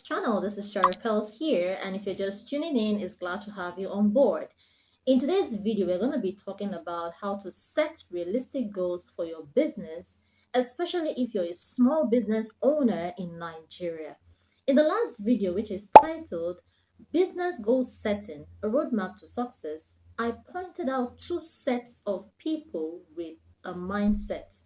Channel. This is Pels here, and if you're just tuning in, it's glad to have you on board. In today's video, we're going to be talking about how to set realistic goals for your business, especially if you're a small business owner in Nigeria. In the last video, which is titled Business Goal Setting, a Roadmap to Success, I pointed out two sets of people with a mindset.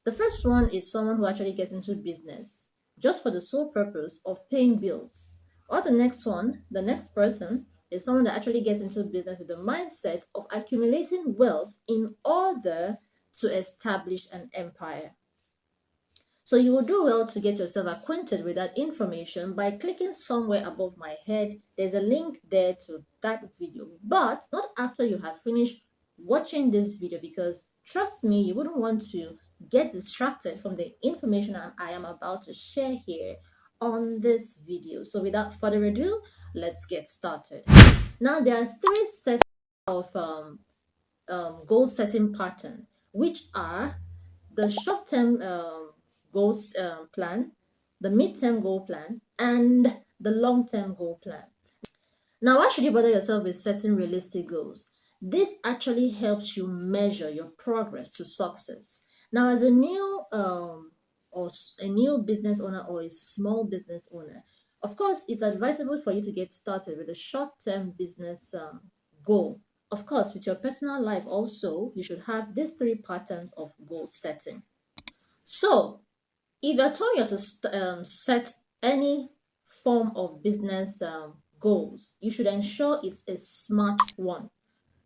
The first one is someone who actually gets into business just for the sole purpose of paying bills. Or the next one, the next person, is someone that actually gets into business with the mindset of accumulating wealth in order to establish an empire. So you will do well to get yourself acquainted with that information by clicking somewhere above my head. There's a link there to that video, but not after you have finished watching this video, because trust me, you wouldn't want to get distracted from the information I am about to share here on this video. So without further ado, let's get started. Now there are three sets of goal setting pattern, which are the short-term goals plan, the mid-term goal plan, and the long-term goal plan. Now, why should you bother yourself with setting realistic goals? This actually helps you measure your progress to success. Now, as a new a new business owner or a small business owner, of course, it's advisable for you to get started with a short-term business goal. Of course, with your personal life also, you should have these three patterns of goal setting. So, if you're told you to set any form of business goals, you should ensure it's a smart one.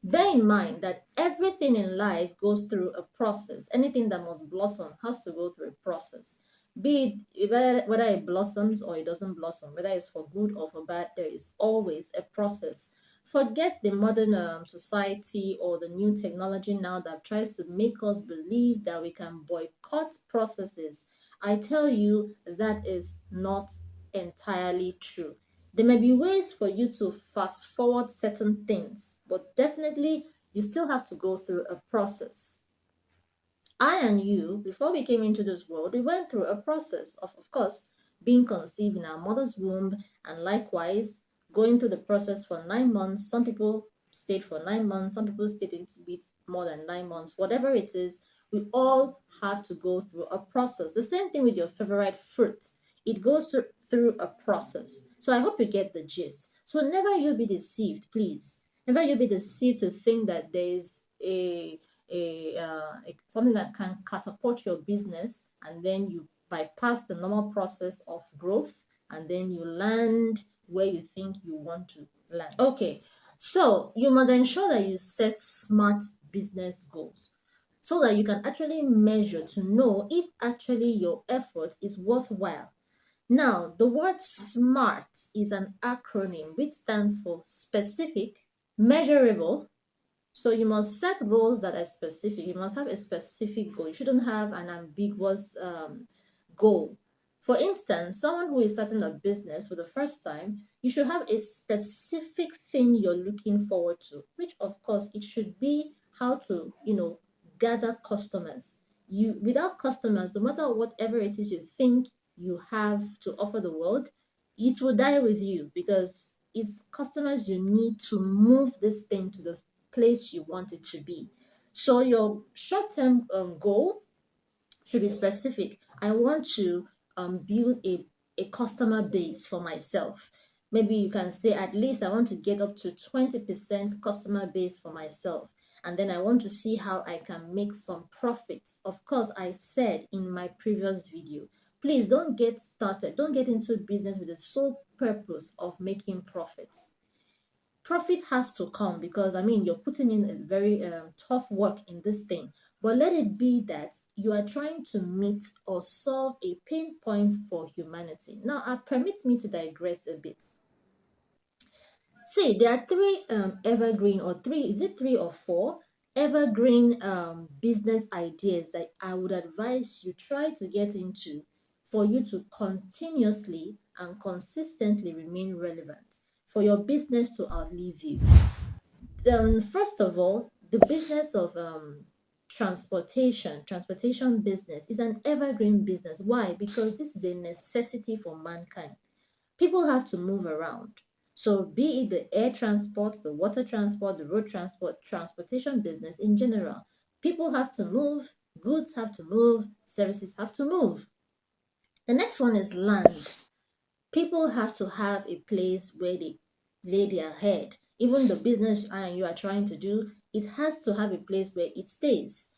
Bear in mind that everything in life goes through a process. Anything that must blossom has to go through a process. Be it whether it blossoms or it doesn't blossom, whether it's for good or for bad, there is always a process. Forget the modern society or the new technology now that tries to make us believe that we can boycott processes. I tell you, that is not entirely true. There may be ways for you to fast forward certain things, but definitely you still have to go through a process. I and you, before we came into this world, we went through a process of course, being conceived in our mother's womb, and likewise going through the process for 9 months. Some people stayed for 9 months, some people stayed a little bit more than 9 months. Whatever it is, we all have to go through a process. The same thing with your favorite fruit, it goes through a process. So I hope you get the gist. So never you be deceived, please. Never you be deceived to think that there's something that can catapult your business, and then you bypass the normal process of growth, and then you land where you think you want to land. Okay, so you must ensure that you set smart business goals so that you can actually measure to know if actually your effort is worthwhile. Now, the word SMART is an acronym which stands for specific, measurable. So you must set goals that are specific. You must have a specific goal. You shouldn't have an ambiguous goal. For instance, someone who is starting a business for the first time, you should have a specific thing you're looking forward to, which of course it should be how to, gather customers. You without customers, no matter whatever it is you think you have to offer the world, it will die with you, because it's customers you need to move this thing to the place you want it to be. So your short-term goal should be specific. I want to build a customer base for myself. Maybe you can say at least I want to get up to 20% customer base for myself. And then I want to see how I can make some profit. Of course, I said in my previous video, please don't get started. Don't get into business with the sole purpose of making profits. Profit has to come, because I mean you're putting in a very tough work in this thing, but let it be that you are trying to meet or solve a pain point for humanity. Now, permit me to digress a bit. See, there are three evergreen, or three, is it three or four evergreen business ideas that I would advise you try to get into for you to continuously and consistently remain relevant, for your business to outlive you. First of all, the business of transportation business is an evergreen business. Why? Because this is a necessity for mankind. People have to move around. So, be it the air transport, the water transport, the road transport, transportation business in general, people have to move, goods have to move, services have to move. The next one is land. People have to have a place where they lay their head. Even the business you are trying to do, it has to have a place where it stays.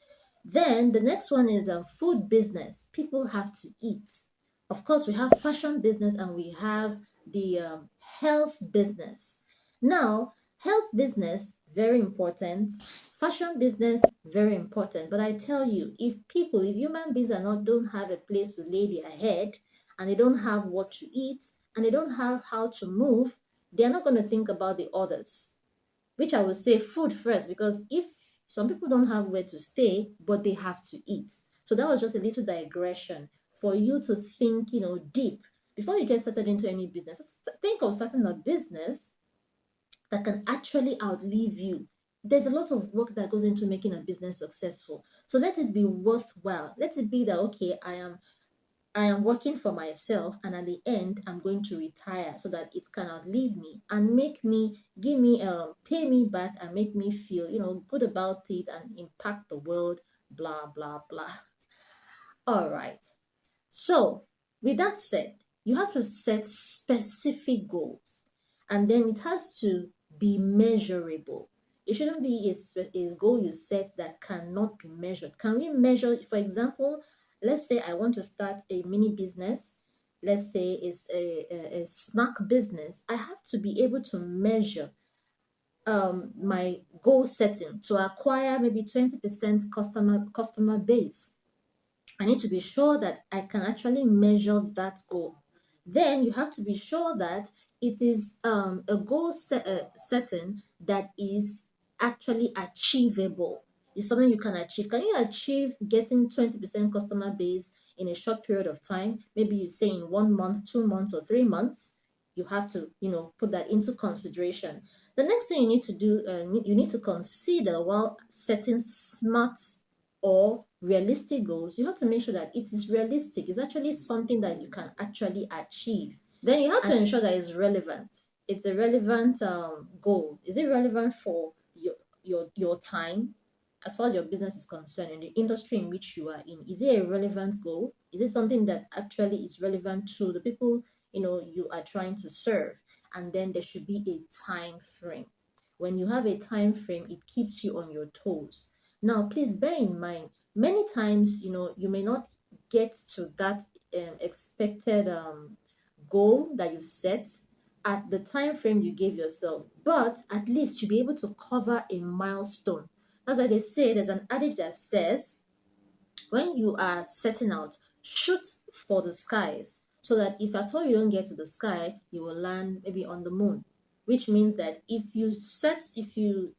Then the next one is a food business. People have to eat. Of course, we have fashion business and we have the health business. Now, health business, very important. Fashion business, very important. But I tell you, if human beings are not don't have a place to lay their head, and they don't have what to eat, and they don't have how to move, they're not going to think about the others, which I would say food first, because if some people don't have where to stay, but they have to eat. So that was just a little digression for you to think, deep before you get started into any business. Think of starting a business that can actually outlive you. There's a lot of work that goes into making a business successful. So let it be worthwhile. Let it be that, okay, I am working for myself, and at the end I'm going to retire so that it can outlive me and make me give me pay me back and make me feel good about it and impact the world, blah blah blah. All right. So, with that said, you have to set specific goals, and then it has to be measurable. It shouldn't be a goal you set that cannot be measured. Can we measure, for example, let's say I want to start a mini business. Let's say it's a snack business. I have to be able to measure my goal setting to acquire maybe 20% customer base. I need to be sure that I can actually measure that goal. Then you have to be sure that it is a setting that is actually achievable. It's something you can achieve. Can you achieve getting 20% customer base in a short period of time? Maybe you say in 1 month, 2 months, or 3 months. You have to, put that into consideration. The next thing you need to do, you need to consider while setting smart or realistic goals, you have to make sure that it is realistic. It's actually something that you can actually achieve. Then you have to ensure that it's relevant. It's a relevant goal. Is it relevant for your time? As far as your business is concerned, in the industry in which you are in, is it a relevant goal? Is it something that actually is relevant to the people you are trying to serve? And then there should be a time frame. When you have a time frame, it keeps you on your toes. Now, please bear in mind, many times, you may not get to that expected goal that you've set at the time frame you gave yourself, but at least you'll be able to cover a milestone. That's why they say there's an adage that says, when you are setting out, shoot for the skies, so that if at all you don't get to the sky, you will land maybe on the moon. Which means that if you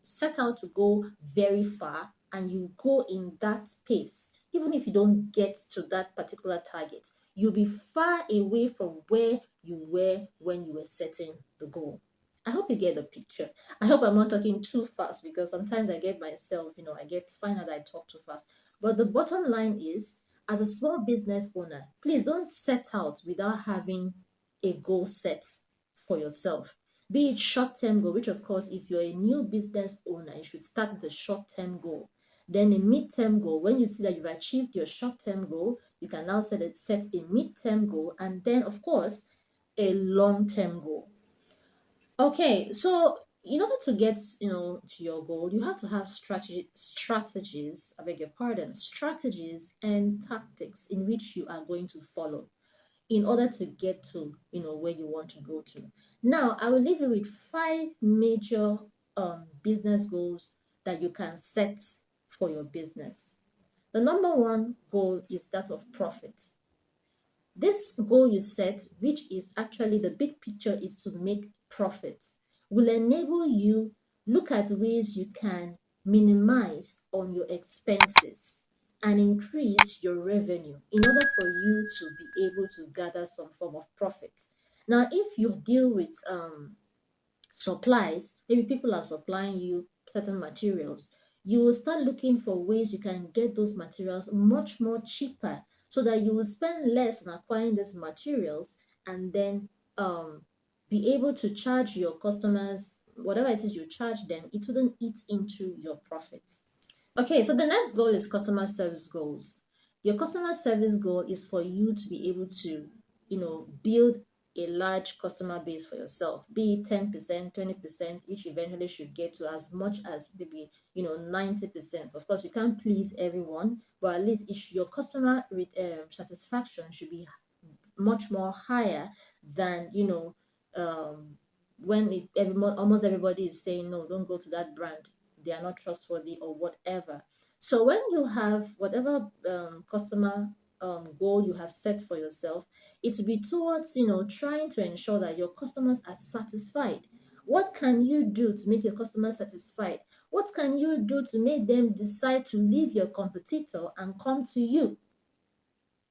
set out to go very far and you go in that pace, even if you don't get to that particular target, you'll be far away from where you were when you were setting the goal. I hope you get the picture. I hope I'm not talking too fast, because sometimes I get myself, I get find out I talk too fast. But the bottom line is, as a small business owner, please don't set out without having a goal set for yourself. Be it short-term goal, which of course, if you're a new business owner, you should start with a short-term goal. Then a mid-term goal. When you see that you've achieved your short-term goal, you can now set a mid-term goal, and then of course a long-term goal. Okay, so in order to get, to your goal, you have to have strategies, I beg your pardon, strategies and tactics in which you are going to follow in order to get to, where you want to go to. Now, I will leave you with 5 major business goals that you can set for your business. The number one goal is that of profit. This goal you set, which is actually the big picture, is to make profit, will enable you look at ways you can minimize on your expenses and increase your revenue in order for you to be able to gather some form of profit. Now, if you deal with supplies, maybe people are supplying you certain materials, you will start looking for ways you can get those materials much more cheaper, so that you will spend less on acquiring these materials and then um be able to charge your customers whatever it is you charge them, it wouldn't eat into your profit. Okay, so the next goal is customer service goals. Your customer service goal is for you to be able to, build a large customer base for yourself, be it 10%, 20%, which eventually should get to as much as maybe, 90%. Of course, you can't please everyone, but at least your customer satisfaction should be much more higher than when almost everybody is saying no, don't go to that brand, they are not trustworthy or whatever. So when you have whatever customer goal you have set for yourself, it will be towards trying to ensure that your customers are satisfied. What can you do to make your customers satisfied? What can you do to make them decide to leave your competitor and come to you?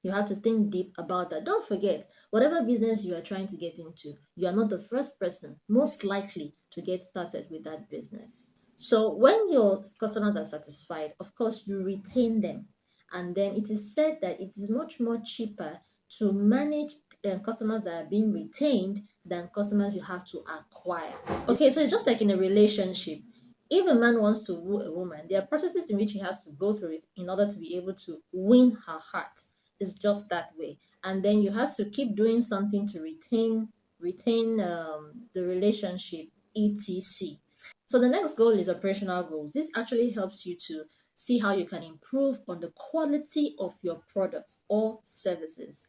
You have to think deep about that. Don't forget, whatever business you are trying to get into, you are not the first person, most likely, to get started with that business. So when your customers are satisfied, of course, you retain them. And then it is said that it is much more cheaper to manage customers that are being retained than customers you have to acquire. Okay, so it's just like in a relationship. If a man wants to woo a woman, there are processes in which he has to go through it in order to be able to win her heart. It's just that way. And then you have to keep doing something to retain the relationship, etc. So the next goal is operational goals. This actually helps you to see how you can improve on the quality of your products or services.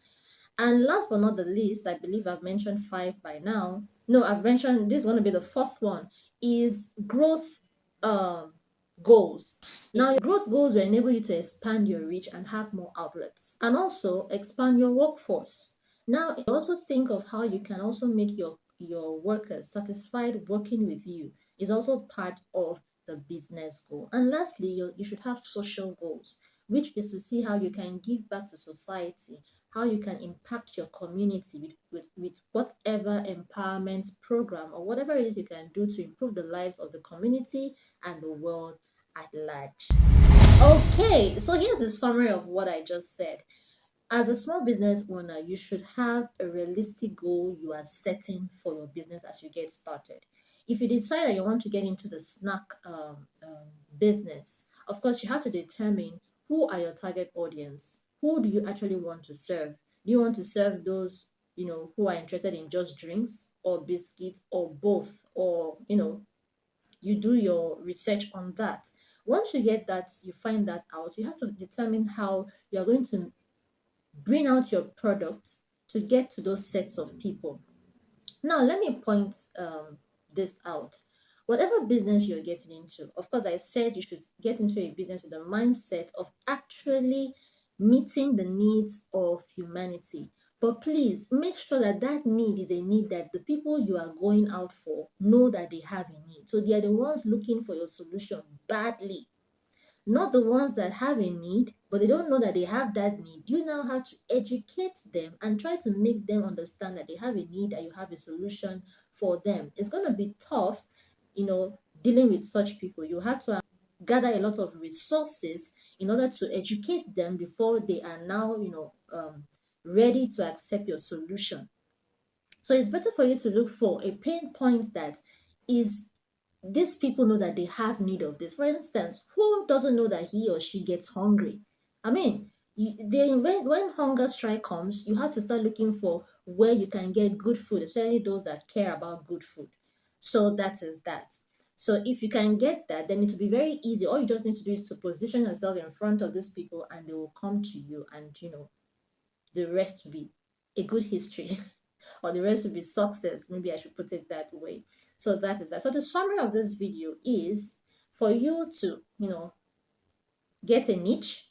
And last but not the least, I believe I've mentioned five by now. No, I've mentioned this is going to be the fourth one, is growth um, goals. Now, your growth goals will enable you to expand your reach and have more outlets, and also expand your workforce. Now, also think of how you can also make your workers satisfied working with you is also part of the business goal. And lastly, you should have social goals, which is to see how you can give back to society, how you can impact your community with whatever empowerment program or whatever it is you can do to improve the lives of the community and the world at large. Okay, so here's a summary of what I just said. As a small business owner, you should have a realistic goal you are setting for your business as you get started. If you decide that you want to get into the snack business, of course, you have to determine who are your target audience. Who do you actually want to serve? Do you want to serve those, who are interested in just drinks or biscuits or both? Or, you do your research on that. Once you get that, you find that out, you have to determine how you're going to bring out your product to get to those sets of people. Now, let me point this out. Whatever business you're getting into, of course, I said you should get into a business with the mindset of actually meeting the needs of humanity. But please make sure that that need is a need that the people you are going out for know that they have a need. So they are the ones looking for your solution badly, not the ones that have a need, but they don't know that they have that need. You now have to educate them and try to make them understand that they have a need and you have a solution for them. It's going to be tough, dealing with such people. You have to gather a lot of resources in order to educate them before they are now, ready to accept your solution. So it's better for you to look for a pain point that is these people know that they have need of this. For instance, who doesn't know that he or she gets hungry? I mean, when hunger strike comes, you have to start looking for where you can get good food, especially those that care about good food. So that is that. So if you can get that, then it will be very easy. All you just need to do is to position yourself in front of these people and they will come to you, and the rest will be a good history. Or the rest will be success. Maybe I should put it that way. So that is that. So the summary of this video is for you to, get a niche,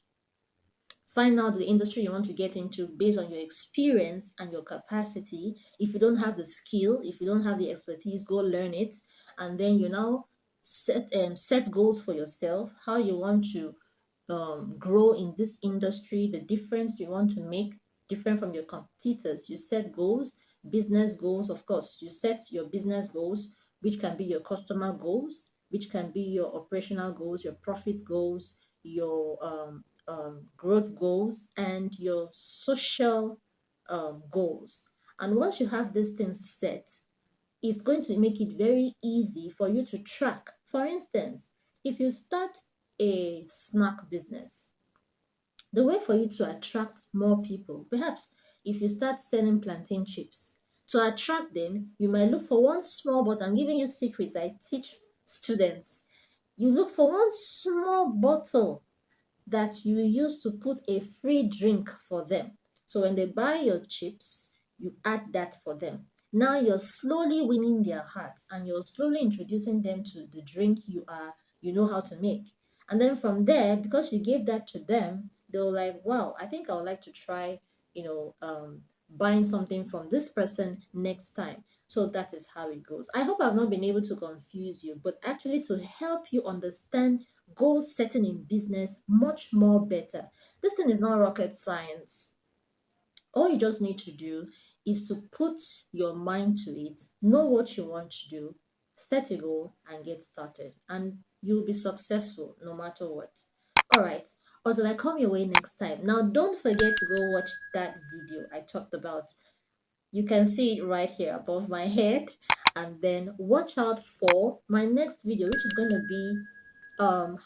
find out the industry you want to get into based on your experience and your capacity. If you don't have the skill, if you don't have the expertise, go learn it. And then you now set goals for yourself, how you want to grow in this industry, the difference you want to make different from your competitors. You set goals, business goals, of course. You set your business goals, which can be your customer goals, which can be your operational goals, your profit goals, your growth goals, and your social goals. And once you have this thing set, it's going to make it very easy for you to track. For instance, if you start a snack business, the way for you to attract more people, perhaps if you start selling plantain chips, to attract them, you might look for one small, but I'm giving you secrets I teach students. You look for one small bottle that you use to put a free drink for them. So when they buy your chips, you add that for them. Now you're slowly winning their hearts and you're slowly introducing them to the drink you know how to make. And then from there, because you gave that to them, they'll like, wow, I think I would like to try, buying something from this person next time. So that is how it goes. I hope I've not been able to confuse you, but actually to help you understand goal setting in business much more better. This thing is not rocket science. All you just need to do is to put your mind to it, know what you want to do, set a goal, and get started. And you'll be successful no matter what. All right. Until I come your way next time. Now, don't forget to go watch that video I talked about. You can see it right here above my head. And then watch out for my next video, which is going to be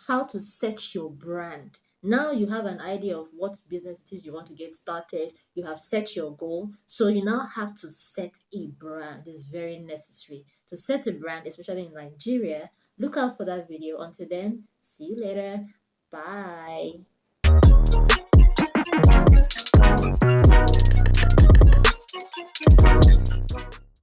how to set your brand. Now you have an idea of what business it is you want to get started. You have set your goal. So you now have to set a brand. It's very necessary to set a brand, especially in Nigeria. Look out for that video. Until then, see you later. Bye.